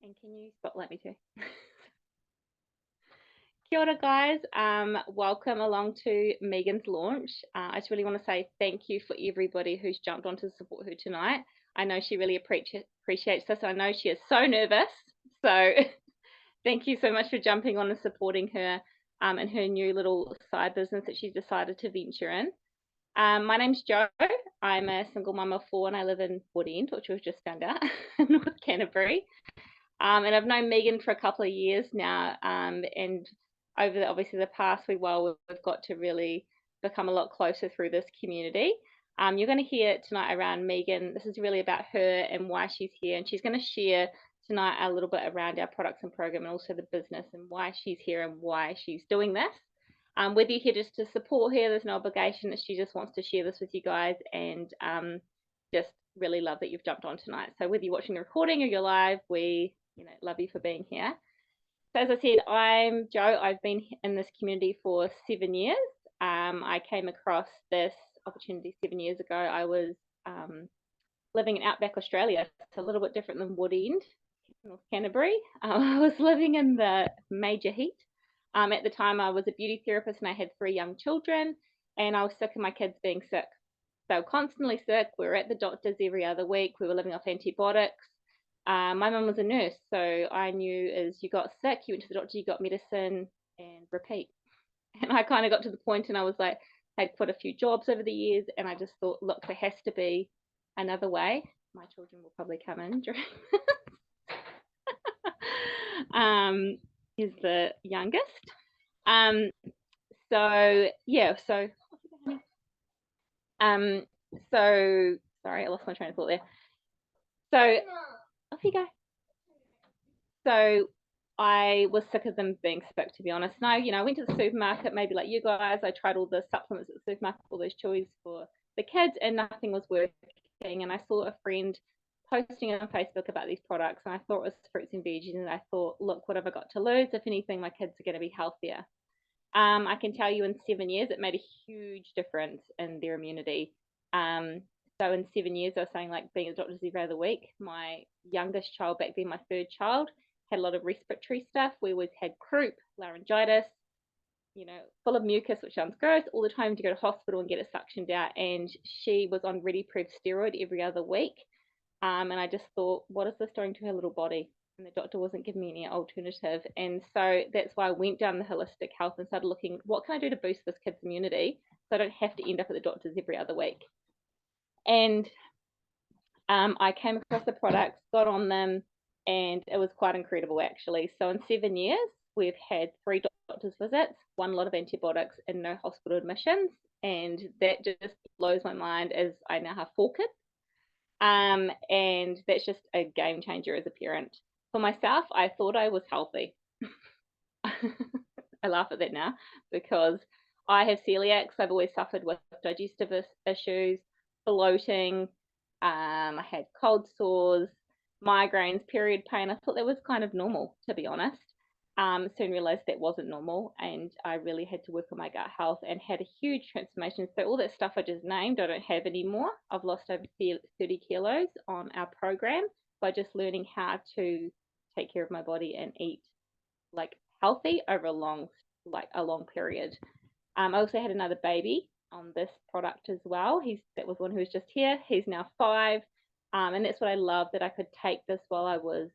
And can you spotlight me too? Kia ora, guys. Welcome along to Megan's launch. I just really want to say thank you for everybody who's jumped on to support her tonight. I know she really appreciates this. I know she is so nervous. So thank you so much for jumping on and supporting her in her new little side business that she's decided to venture in. My name's Jo. I'm a single mum of 4 and I live in Wood End, which we've just found out, in North Canterbury. And I've known Megan for a couple of years now, and over obviously the past we've got to really become a lot closer through this community. You're going to hear tonight around Megan. This is really about her and why she's here, and she's going to share tonight a little bit around our products and program and also the business and why she's here and why she's doing this. Whether you're here just to support her, there's no obligation. She just wants to share this with you guys, and just really love that you've jumped on tonight. So whether you're watching the recording or you're live, we love you for being here. So as I said, I'm Jo. I've been in this community for 7 years. I came across this opportunity 7 years ago. I was living in outback Australia. It's a little bit different than Wood End, North Canterbury. I was living in the major heat. At the time, I was a beauty therapist and I had 3 young children, and I was sick of my kids being sick. They were constantly sick. We were at the doctors every other week. We were living off antibiotics. My mum was a nurse, so I knew as you got sick, you went to the doctor, you got medicine, and repeat. And I kind of got to the point, and I was like, I'd quit a few jobs over the years, and I just thought, look, there has to be another way. My children will probably come in during is the youngest. So yeah, so so sorry, I lost my train of thought there. So off you go. So I was sick of them being sick, to be honest. No, I went to the supermarket, maybe like you guys. I tried all the supplements at the supermarket, all those chewies for the kids, and nothing was working. And I saw a friend posting on Facebook about these products, and I thought it was fruits and veggies. And I thought, look, what have I got to lose? If anything, my kids are going to be healthier. I can tell you in 7 years, it made a huge difference in their immunity. So in 7 years, I was saying like being at the doctor's every other week. My youngest child, back then my 3rd child, had a lot of respiratory stuff. We always had croup, laryngitis, full of mucus, which sounds gross, all the time to go to hospital and get it suctioned out. And she was on ReadyProof steroid every other week. And I just thought, what is this doing to her little body? And the doctor wasn't giving me any alternative. And so that's why I went down the holistic health and started looking, what can I do to boost this kid's immunity so I don't have to end up at the doctor's every other week? And I came across the products, got on them, and it was quite incredible actually. So in 7 years, we've had 3 doctor's visits, 1 lot of antibiotics, and no hospital admissions. And that just blows my mind as I now have 4 kids. And that's just a game changer as a parent. For myself, I thought I was healthy. I laugh at that now because I have celiacs. I've always suffered with digestive issues, bloating. I had cold sores, migraines, period pain. I thought that was kind of normal, to be honest. Soon realized that wasn't normal, and I really had to work on my gut health and had a huge transformation. So all that stuff I just named, I don't have anymore. I've lost over 30 kilos on our program by just learning how to take care of my body and eat like healthy over a long period. I also had another baby on this product as well. That was one who was just here. He's now 5, and that's what I love, that I could take this while I was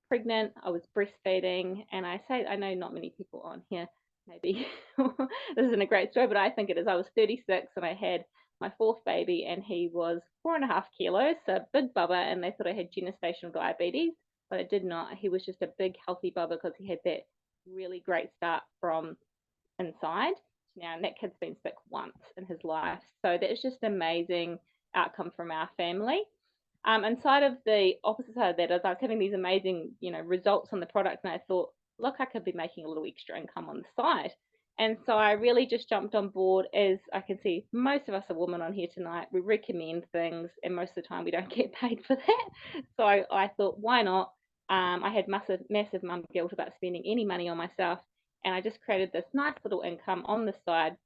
pregnant. I was breastfeeding, and I know not many people on here maybe this isn't a great story, but I think it is. I was 36 and I had my 4th baby, and he was 4.5 kilos, so a big bubba, and they thought I had gestational diabetes, but I did not. He was just a big healthy bubba because he had that really great start from inside now, and that kid's been sick once in his life. So that's just an amazing outcome from our family. Inside of the opposite side of that, as I was having these amazing, results on the product, and I thought, look, I could be making a little extra income on the side. And so I really just jumped on board. As I can see, most of us are women on here tonight. We recommend things, and most of the time we don't get paid for that. So I thought, why not? I had massive mum guilt about spending any money on myself, and I just created this nice little income on the side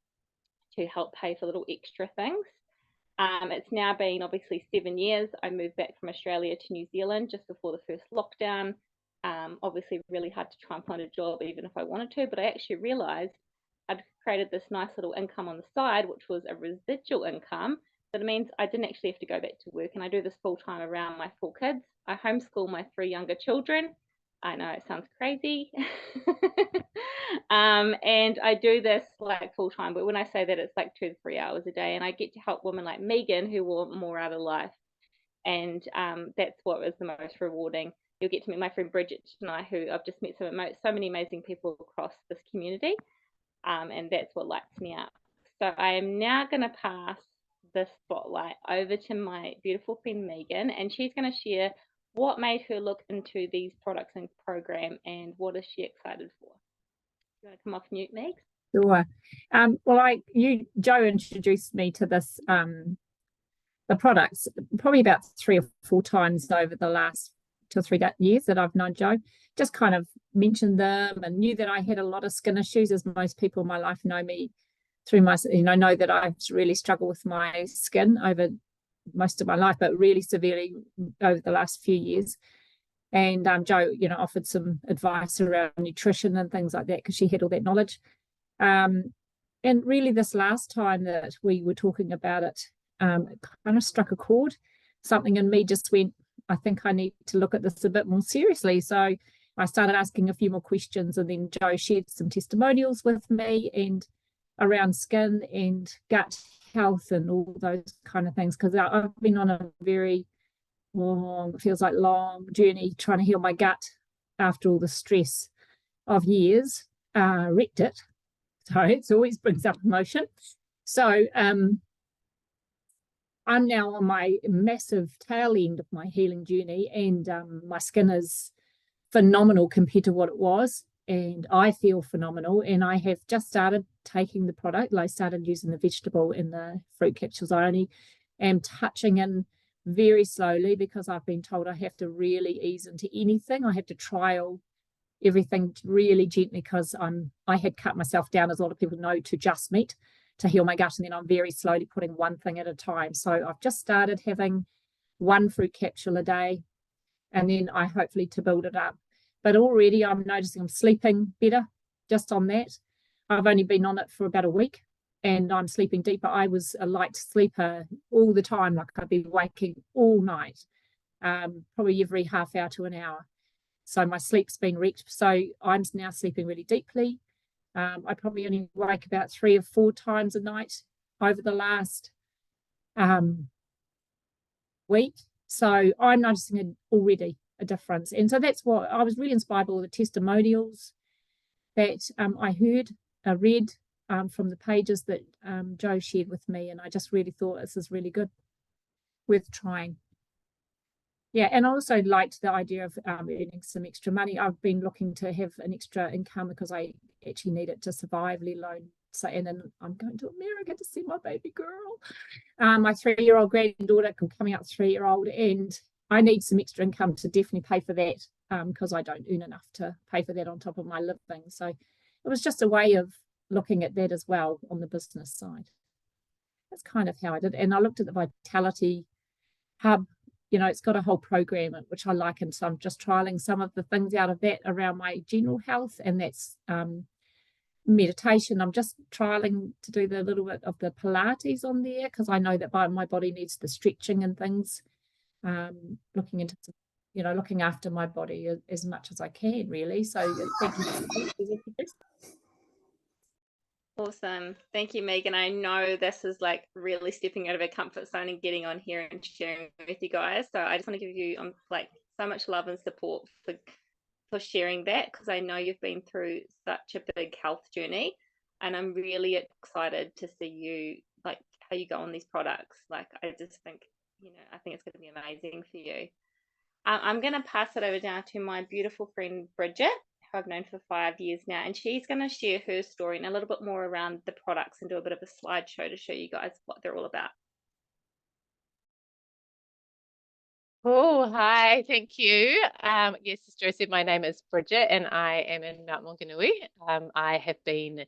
to help pay for little extra things. It's now been obviously 7 years. I moved back from Australia to New Zealand just before the first lockdown. Obviously really hard to try and find a job even if I wanted to, but I actually realized I'd created this nice little income on the side, which was a residual income. That means I didn't actually have to go back to work, and I do this full time around my 4 kids. I homeschool my 3 younger children. I know it sounds crazy. And I do this like full time, but when I say that, it's like 2 to 3 hours a day, and I get to help women like Megan who want more out of life. And that's what was the most rewarding. You'll get to meet my friend Bridget tonight, who I've just met so many amazing people across this community, and that's what lights me up. So I am now going to pass the spotlight over to my beautiful friend Megan, and she's going to share what made her look into these products and program, and what is she excited for. You want to come off mute, Meg? Sure. Well, Joe introduced me to this the products probably about 3 or 4 times over the last 2 or 3 years that I've known Joe. Just kind of mentioned them and knew that I had a lot of skin issues, as most people in my life know me through my, know that I've really struggled with my skin over most of my life, but really severely over the last few years. And Joe, offered some advice around nutrition and things like that because she had all that knowledge. And really, this last time that we were talking about it, it kind of struck a chord. Something in me just went, I think I need to look at this a bit more seriously. So I started asking a few more questions, and then Joe shared some testimonials with me and around skin and gut health and all those kind of things, because I've been on a very long, feels like long journey trying to heal my gut after all the stress of years. Wrecked it. So it always brings up emotion. So I'm now on my massive tail end of my healing journey, and my skin is phenomenal compared to what it was, and I feel phenomenal. And I have just started taking the product. I started using the vegetable and the fruit capsules. I only am touching in very slowly because I've been told I have to really ease into anything. I have to trial everything really gently because I had cut myself down, as a lot of people know, to just meat to heal my gut, and then I'm very slowly putting one thing at a time. So I've just started having 1 fruit capsule a day, and then I hopefully to build it up. But already I'm noticing I'm sleeping better just on that. I've only been on it for about a week, and I'm sleeping deeper. I was a light sleeper all the time, like I'd be waking all night, probably every half hour to an hour. So my sleep's been wrecked. So I'm now sleeping really deeply. I probably only wake about 3 or 4 times a night over the last week. So I'm noticing already a difference. And so that's what I was really inspired by, all the testimonials that I read from the pages that Joe shared with me. And I just really thought this is really good, worth trying. Yeah, and I also liked the idea of earning some extra money. I've been looking to have an extra income because I actually need it to survive, let alone say, and then I'm going to America to see my baby girl. My 3-year-old granddaughter, coming up 3-year-old, and I need some extra income to definitely pay for that because I don't earn enough to pay for that on top of my living. So it was just a way of looking at that as well on the business side. That's kind of how I did. And I looked at the Vitality Hub. It's got a whole program which I like, and so I'm just trialing some of the things out of that around my general health, and that's meditation. I'm just trialing to do the little bit of the Pilates on there because I know that my body needs the stretching and things. Looking into, looking after my body as much as I can, really. So thank you. Awesome. Thank you, Megan. I know this is like really stepping out of our comfort zone and getting on here and sharing with you guys. So I just want to give you like so much love and support for sharing that, because I know you've been through such a big health journey, and I'm really excited to see you, like how you go on these products. Like I just think, I think it's going to be amazing for you. I'm going to pass it over now to my beautiful friend Bridget, who I've known for 5 years now, and she's going to share her story and a little bit more around the products and do a bit of a slideshow to show you guys what they're all about. Oh, hi, thank you. Yes, as Joe said, my name is Bridget and I am in Mount Maunganui. I have been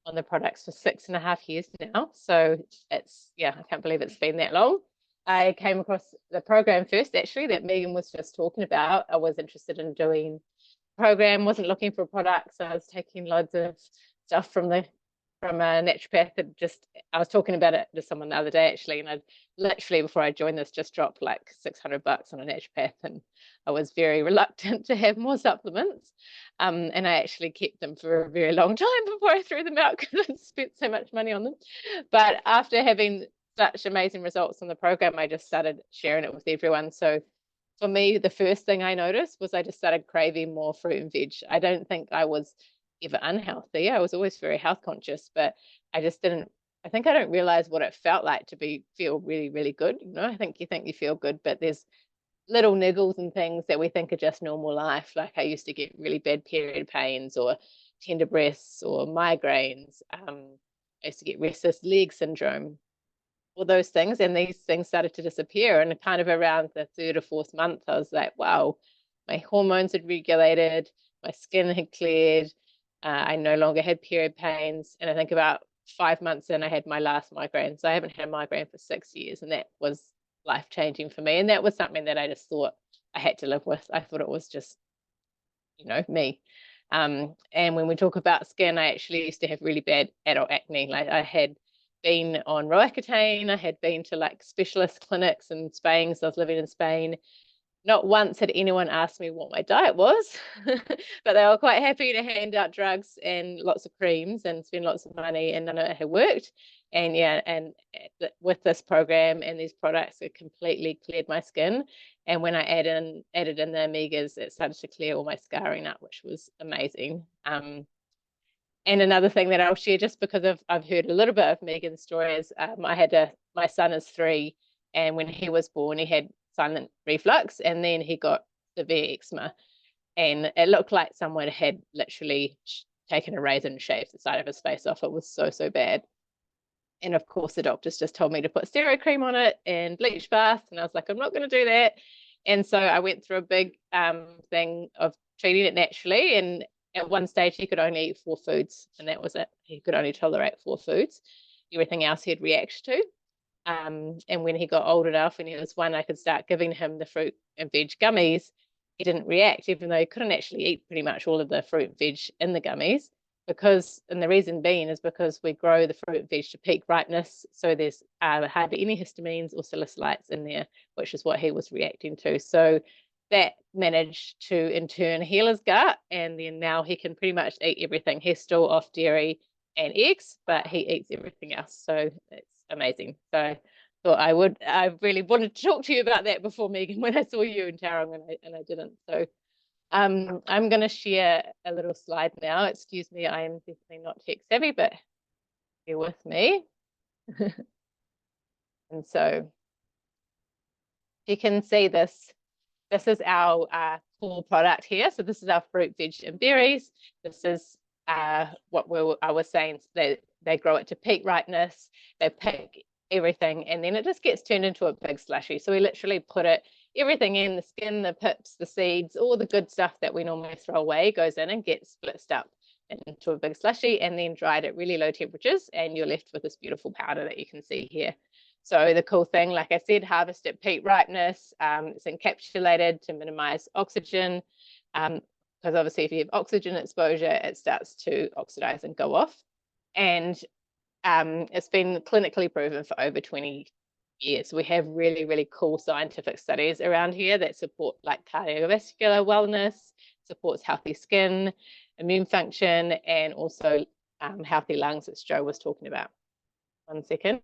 on the products for 6.5 years now, so it's, I can't believe it's been that long. I came across the program first, actually, that Megan was just talking about. I was interested in doing program, wasn't looking for a product, so I was taking loads of stuff from a naturopath. I was talking about it to someone the other day actually, and I'd literally, before I joined this, just dropped like $600 on a naturopath, and I was very reluctant to have more supplements. And I actually kept them for a very long time before I threw them out because I'd spent so much money on them. But after having such amazing results on the program, I just started sharing it with everyone. So for me, the first thing I noticed was I just started craving more fruit and veg. I don't think I was ever unhealthy. I was always very health conscious, but I just didn't, I think I don't realize what it felt like to feel really, really good. You know, I think you feel good, but there's little niggles and things that we think are just normal life. Like I used to get really bad period pains or tender breasts or migraines. I used to get restless leg syndrome, all those things, and these things started to disappear. And kind of around the 3rd or 4th month, I was like, wow, my hormones had regulated, my skin had cleared, I no longer had period pains. And I think about 5 months in, I had my last migraine. So I haven't had a migraine for 6 years, and that was life-changing for me. And that was something that I just thought I had to live with. I thought it was just, you know, me. And when we talk about skin, I actually used to have really bad adult acne. Like I had been on Roaccutane, I had been to like specialist clinics in Spain, so I was living in Spain. Not once had anyone asked me what my diet was, but they were quite happy to hand out drugs and lots of creams and spend lots of money, and none of it had worked. And yeah, and with this program and these products, it completely cleared my skin. And when I added in the omegas, it started to clear all my scarring up, which was amazing. And another thing that I'll share, just because I've heard a little bit of Megan's story, is my son is 3, and when he was born, he had silent reflux, and then he got severe eczema, and it looked like someone had literally taken a razor and shaved the side of his face off. It was so bad. And of course the doctors just told me to put steroid cream on it and bleach bath, and I was like, I'm not going to do that. And so I went through a big thing of treating it naturally, and at one stage he could only eat 4 foods, and that was it. He could only tolerate 4 foods. Everything else he'd react to. And when he got old enough, when he was 1, I could start giving him the fruit and veg gummies. He didn't react, even though he couldn't actually eat pretty much all of the fruit and veg in the gummies. And the reason being is because we grow the fruit and veg to peak ripeness, so there's hardly any histamines or salicylates in there, which is what he was reacting to. So that managed to in turn heal his gut, and then now he can pretty much eat everything. He's still off dairy and eggs, but he eats everything else. So it's amazing. So I thought I really wanted to talk to you about that before, Megan, when I saw you in Tauranga, and I didn't. So I'm going to share a little slide now. Excuse me, I am definitely not tech savvy, but bear with me. And so you can see this is our core product here. So this is our fruit, veg, and berries. This is what I was saying. They grow it to peak ripeness. They pick everything, and then it just gets turned into a big slushy. So we literally put everything in, the skin, the pips, the seeds, all the good stuff that we normally throw away goes in and gets splitzed up into a big slushy, and then dried at really low temperatures, and you're left with this beautiful powder that you can see here. So the cool thing, like I said, harvest at peak ripeness. It's encapsulated to minimize oxygen, because obviously if you have oxygen exposure, it starts to oxidize and go off. And it's been clinically proven for over 20 years. We have really, really cool scientific studies around here that support like cardiovascular wellness, supports healthy skin, immune function, and also healthy lungs, as Joe was talking about. 1 second.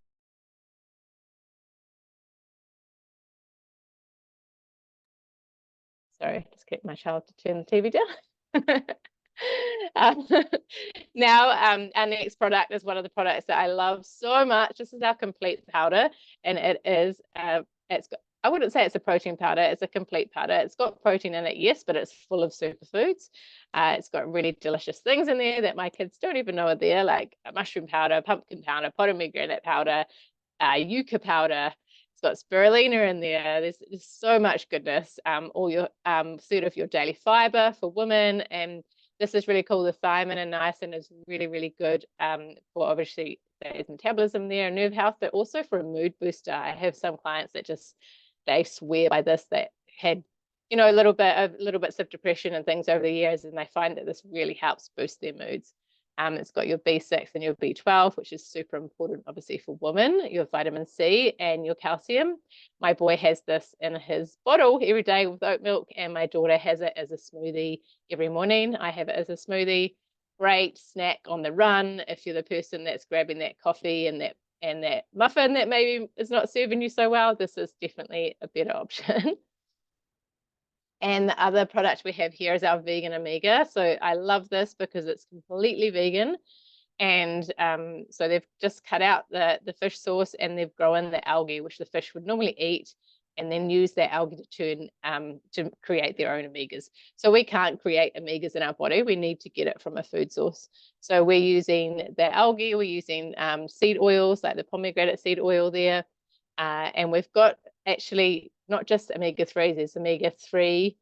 Sorry, just get my child to turn the TV down. Now, our next product is one of the products that I love so much. This is our complete powder, and it is, I wouldn't say it's a protein powder, it's a complete powder. It's got protein in it, yes, but it's full of superfoods. It's got really delicious things in there that my kids don't even know are there, like mushroom powder, pumpkin powder, pomegranate powder, yucca powder. It's got spirulina in there. There's so much goodness. All your sort of your daily fiber for women, and this is really cool. The thiamine and niacin is really, really good for obviously there's metabolism there and nerve health, but also for a mood booster. I have some clients that they swear by this, that had you know, little bits of depression and things over the years, and they find that this really helps boost their moods. It's got your B6 and your B12, which is super important, obviously, for women, your vitamin C and your calcium. My boy has this in his bottle every day with oat milk, and my daughter has it as a smoothie every morning. I have it as a smoothie. Great snack on the run if you're the person that's grabbing that coffee and that muffin that maybe is not serving you so well. This is definitely a better option. And the other product we have here is our vegan omega. So I love this because it's completely vegan. And so they've just cut out the fish source, and they've grown the algae, which the fish would normally eat, and then use that algae to create their own omegas. So we can't create omegas in our body. We need to get it from a food source. So we're using the algae, we're using seed oils like the pomegranate seed oil there. And we've got actually not just omega-3s, there's omega-3,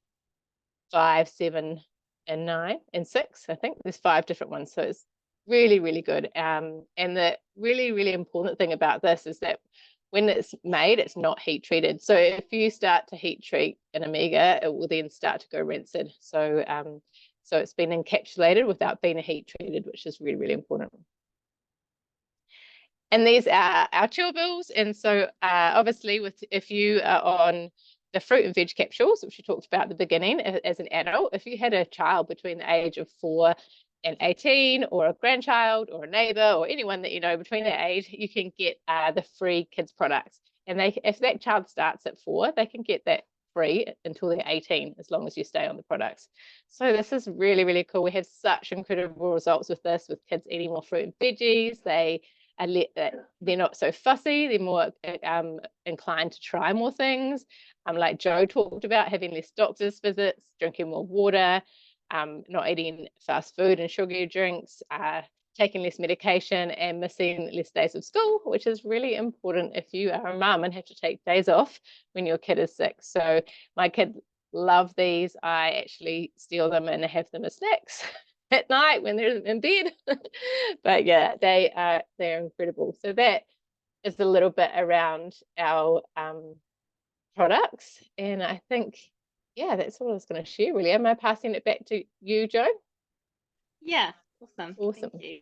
5, 7, and 9, and 6. I think there's 5 different ones. So it's really, really good. And the really, really important thing about this is that when it's made, it's not heat treated. So if you start to heat treat an omega, it will then start to go rancid. So so it's been encapsulated without being heat treated, which is really, really important. And these are our chewables. And so obviously if you are on the fruit and veg capsules, which we talked about at the beginning, as an adult, if you had a child between the age of 4 and 18, or a grandchild or a neighbor or anyone that you know between that age, you can get the free kids products. And if that child starts at 4, they can get that free until they're 18, as long as you stay on the products. So this is really, really cool. We have such incredible results with this, with kids eating more fruit and veggies. They're not so fussy. They're more inclined to try more things. Like Joe talked about, having less doctor's visits, drinking more water, not eating fast food and sugary drinks, taking less medication, and missing less days of school, which is really important if you are a mum and have to take days off when your kid is sick. So my kids love these. I actually steal them and have them as snacks at night when they're in bed. But yeah, they're incredible. So that is a little bit around our products. And I think, yeah, that's all I was going to share, really. Am I passing it back to you, Jo? Yeah, awesome. Awesome. Thank you.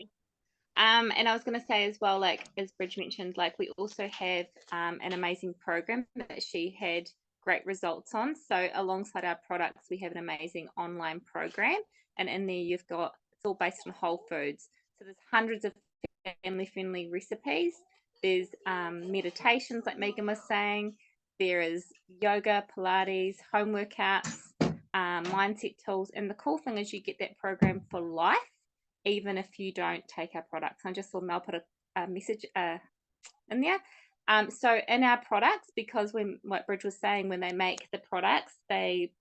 And I was going to say as well, like as Bridge mentioned, like we also have an amazing program that she had great results on. So alongside our products, we have an amazing online program, and in there you've got, it's all based on whole foods. So there's hundreds of family-friendly recipes. There's meditations, like Megan was saying. There is yoga, Pilates, home workouts, mindset tools. And the cool thing is you get that program for life, even if you don't take our products. I just saw Mel put a message in there. So in our products, because when, what Bridge was saying, when they make the products, they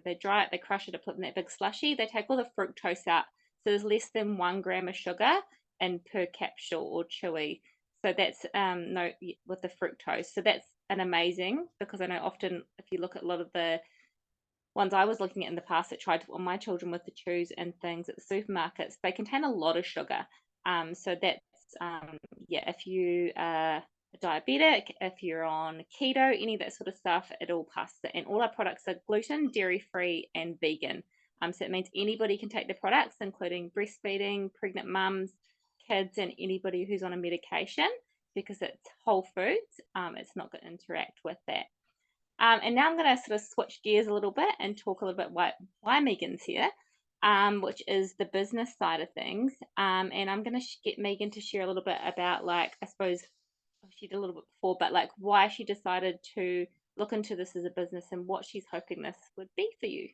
they dry it, they crush it, put in that big slushy. They take all the fructose out, so there's less than 1 gram of sugar in per capsule or chewy. So that's no with the fructose. So that's an amazing, because I know often if you look at a lot of the ones I was looking at in the past that tried to put on my children with the chews and things at the supermarkets, they contain a lot of sugar. So that's if you are diabetic, if you're on keto, any of that sort of stuff, it all passes it. And all our products are gluten, dairy free, and vegan. So it means anybody can take the products, including breastfeeding, pregnant mums, kids, and anybody who's on a medication, because it's whole foods. It's not going to interact with that. And now I'm going to sort of switch gears a little bit and talk a little bit why Megan's here, which is the business side of things. And I'm going to get Megan to share a little bit about, like, I suppose she did a little bit before, but like why she decided to look into this as a business and what she's hoping this would be for you.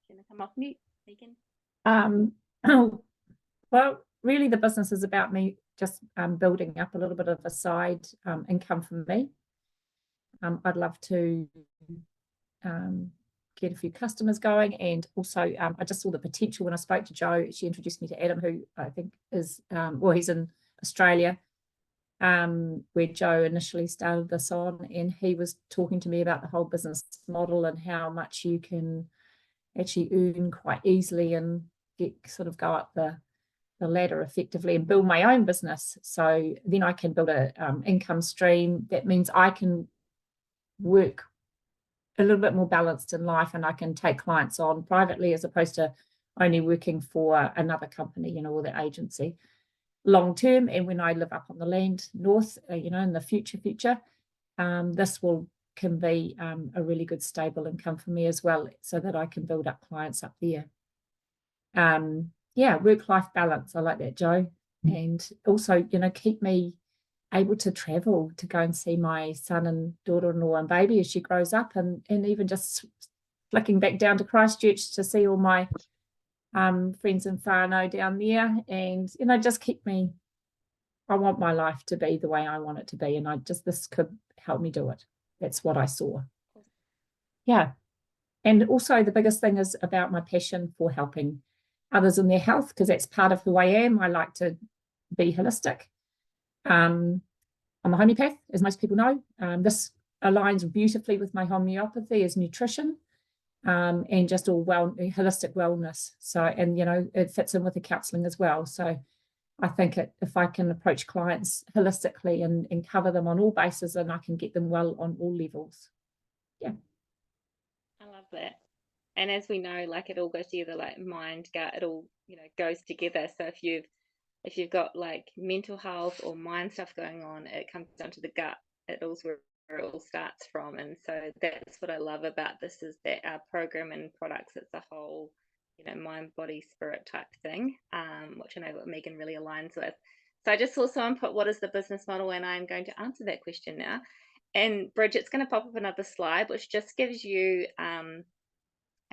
Can I come off mute, Megan? Well, really the business is about me just building up a little bit of a side income for me. I'd love to get a few customers going, and also I just saw the potential when I spoke to Jo. She introduced me to Adam, who I think is he's in Australia, where Jo initially started this on, and he was talking to me about the whole business model and how much you can actually earn quite easily and go up the ladder effectively and build my own business. So then I can build a income stream. That means I can work a little bit more balanced in life, and I can take clients on privately as opposed to only working for another company, you know, or the agency long term. And when I live up on the land north, you know, in the future, this can be a really good stable income for me as well, so that I can build up clients up there. Yeah, work-life balance. I like that, Jo. And also, you know, keep me able to travel to go and see my son and daughter-in-law and baby as she grows up, and even just flicking back down to Christchurch to see all my friends in whānau down there. And, you know, just keep me, I want my life to be the way I want it to be, and this could help me do it. That's what I saw. Yeah. And also the biggest thing is about my passion for helping others in their health, because that's part of who I am. I like to be holistic. I'm a homeopath, as most people know. This aligns beautifully with my homeopathy as nutrition, and just all holistic wellness. So, and, you know, it fits in with the counselling as well. So I think if I can approach clients holistically and cover them on all bases, then I can get them well on all levels. Yeah. I love that. And as we know, like, it all goes together, like mind, gut, it all, you know, goes together. So if you've got like mental health or mind stuff going on, it comes down to the gut. It all's where it all starts from. And so that's what I love about this, is that our program and products, it's a whole, you know, mind, body, spirit type thing, which I know what Megan really aligns with. So I just saw someone put, what is the business model? And I'm going to answer that question now. And Bridget's going to pop up another slide, which just gives you, I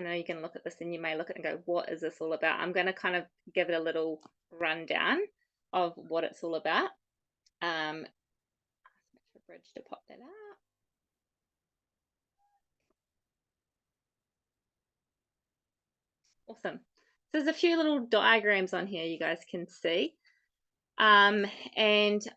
know you can look at this and you may look at it and go, what is this all about? I'm going to kind of give it a little rundown of what it's all about. For Bridge to pop that out. Awesome. So there's a few little diagrams on here you guys can see. And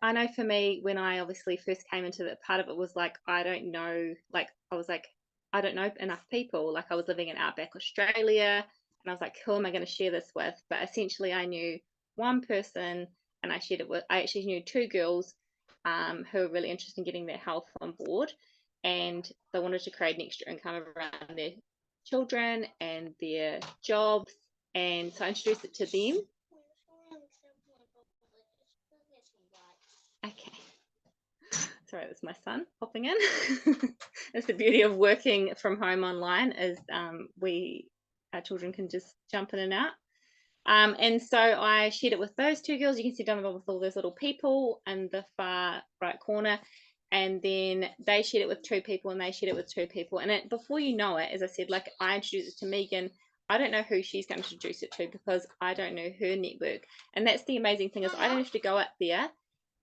I know for me, when I obviously first came into that, part of it was like, I don't know, like, I was like, I don't know enough people. Like, I was living in Outback Australia, and I was like, who am I going to share this with? But essentially I knew one person, and I actually knew two girls who were really interested in getting their health on board, and they wanted to create an extra income around their children and their jobs. And so I introduced it to them. Okay. Sorry, that's my son popping in. That's the beauty of working from home online, is our children can just jump in and out. And so I shared it with those two girls. You can see down the bottom with all those little people in the far right corner. And then they shared it with two people, and they shared it with two people. And before you know it, as I said, like, I introduced it to Megan. I don't know who she's going to introduce it to, because I don't know her network. And that's the amazing thing, is I don't have to go out there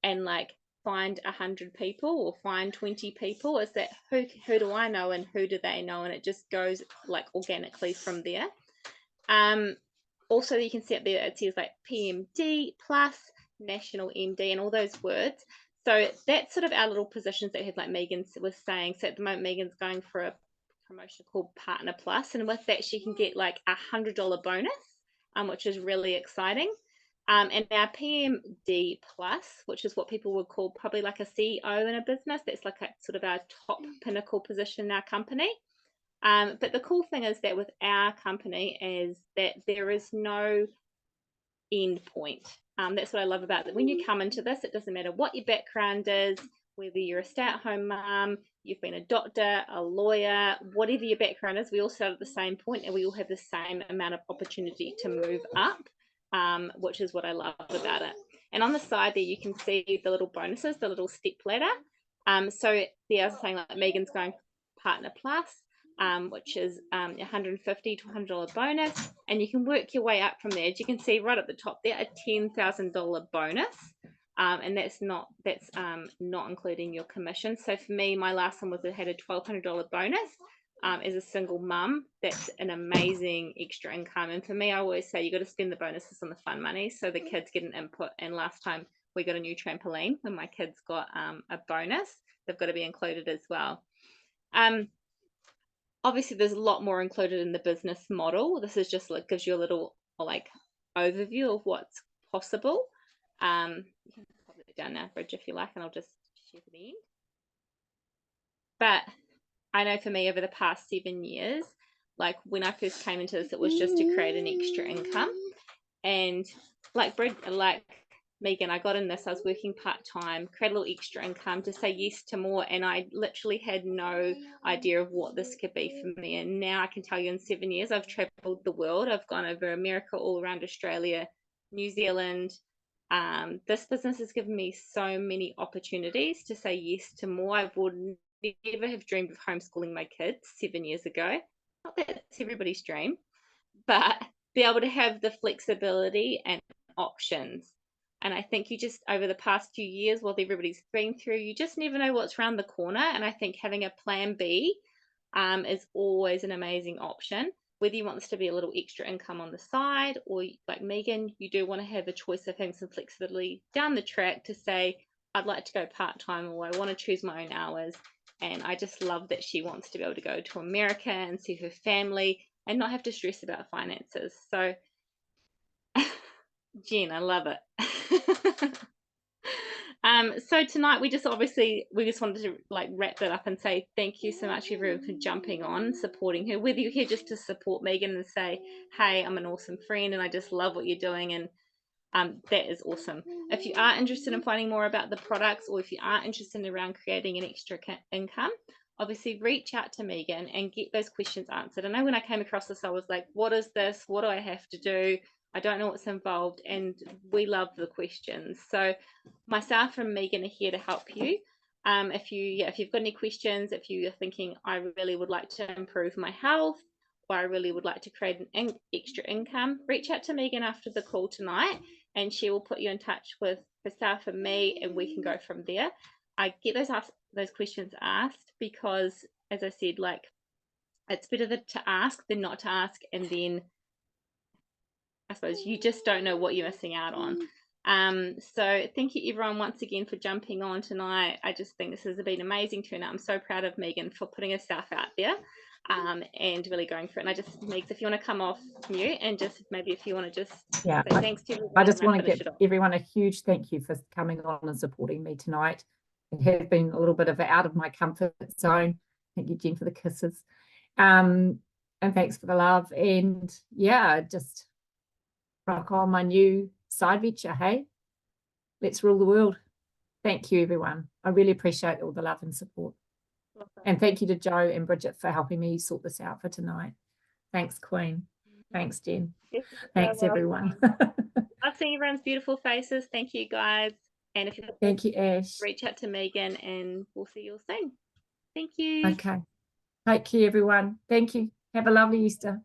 and like find 100 people or find 20 people. Is that who do I know and who do they know? And it just goes like organically from there. Also, you can see up there, it says like PMD plus national MD and all those words. So that's sort of our little positions that we have, like Megan was saying. So at the moment, Megan's going for a promotion called Partner Plus, and with that she can get like $100 bonus, which is really exciting. And our PMD Plus, which is what people would call probably like a CEO in a business, that's like a sort of our top pinnacle position in our company. But the cool thing is that with our company is that there is no end point. That's what I love about it. When you come into this, it doesn't matter what your background is, whether you're a stay-at-home mum, you've been a doctor, a lawyer, whatever your background is, we all start at the same point, and we all have the same amount of opportunity to move up, which is what I love about it. And on the side there, you can see the little bonuses, the little step ladder. So the other thing, like Megan's going Partner Plus, which is $150 to $100 bonus, and you can work your way up from there. As you can see right at the top there, a $10,000 bonus, and that's not including your commission. So for me, my last one was it had a $1,200 bonus. As a single mum, that's an amazing extra income. And for me, I always say you got to spend the bonuses on the fun money so the kids get an input. And last time we got a new trampoline when my kids got a bonus. They've got to be included as well. Obviously, there's a lot more included in the business model. This is just like gives you a little like overview of what's possible. You can pop it down now, Bridge, if you like, and I'll just share to the end. But I know for me over the past 7 years, like when I first came into this, it was just to create an extra income. And like Megan, I got in this, I was working part-time, create a little extra income to say yes to more, and I literally had no idea of what this could be for me. And now I can tell you in 7 years, I've traveled the world. I've gone over America, all around Australia, New Zealand. This business has given me so many opportunities to say yes to more. I would never have dreamed of homeschooling my kids 7 years ago. Not that it's everybody's dream, but be able to have the flexibility and options. And I think you just, over the past few years, while everybody's been through, you just never know what's around the corner. And I think having a plan B is always an amazing option. Whether you want this to be a little extra income on the side, or like Megan, you do want to have a choice of having some flexibility down the track to say, I'd like to go part-time, or I want to choose my own hours. And I just love that she wants to be able to go to America and see her family and not have to stress about finances. So, Jen, I love it. So tonight we just wanted to like wrap that up and say thank you so much everyone for jumping on, supporting her, whether you're here just to support Megan and say, hey, I'm an awesome friend and I just love what you're doing, and that is awesome. If you are interested in finding more about the products, or if you are interested in around creating an extra income, obviously reach out to Megan and get those questions answered. I know when I came across this, I was like, what is this? What do I have to do? I don't know what's involved, and we love the questions. So myself and Megan are here to help you. If you've got any questions, if you're thinking, I really would like to improve my health, or I really would like to create an extra income, reach out to Megan after the call tonight, and she will put you in touch with herself and me, and we can go from there. I get those questions asked because, as I said, like it's better to ask than not to ask, and then I suppose you just don't know what you're missing out on. So thank you everyone once again for jumping on tonight. I just think this has been amazing turnout. I'm so proud of Megan for putting herself out there and really going for it. And I just, Megs, if you want to come off mute and just maybe if you want to just say thanks to everyone. I just want to give everyone a huge thank you for coming on and supporting me tonight. It has been a little bit of out of my comfort zone. Thank you, Jen, for the kisses. And thanks for the love. And yeah, just rock on my new side venture. Hey, let's rule the world. Thank you, everyone. I really appreciate all the love and support. Awesome. And thank you to Jo and Bridget for helping me sort this out for tonight. Thanks, Queen. Thanks, Jen. Yes, thanks, everyone. I've seen everyone's beautiful faces. Thank you, guys. And if you thank you, Ash. Reach out to Megan, and we'll see you all soon. Thank you. Okay. Take care, everyone. Thank you. Have a lovely Easter.